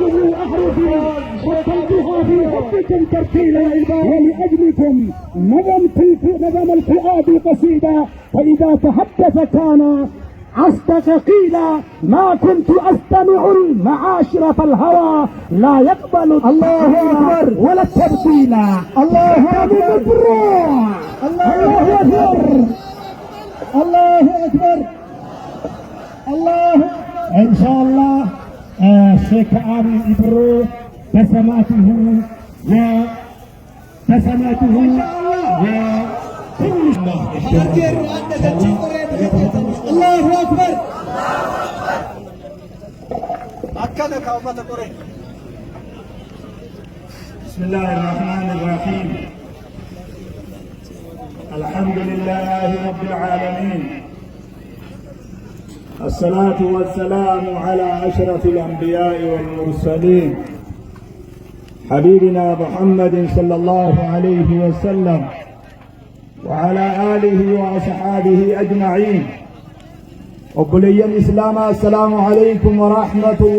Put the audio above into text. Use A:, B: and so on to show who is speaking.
A: وأحرفوا أحرفي وصلتها في حبكم ترتيلا ولأجلكم نظم الفؤاد قصيدة فإذا تحدث كان أصدق قيلا ما كنت أستمع المعاشر فالهوى لا يقبل الله أكبر ولا التبديل. الله أكبر الله أكبر الله أكبر الله. إن شاء الله الشيخ آمين إبرو بسماته الله أكبر.
B: بسم الله الرحمن الرحيم. الحمد لله رب العالمين، الصلاة والسلام على أشرف الأنبياء والمرسلين حبيبنا محمد صلى الله عليه وسلم وعلى آله وأصحابه أجمعين. وبلي الإسلام السلام عليكم ورحمة الله.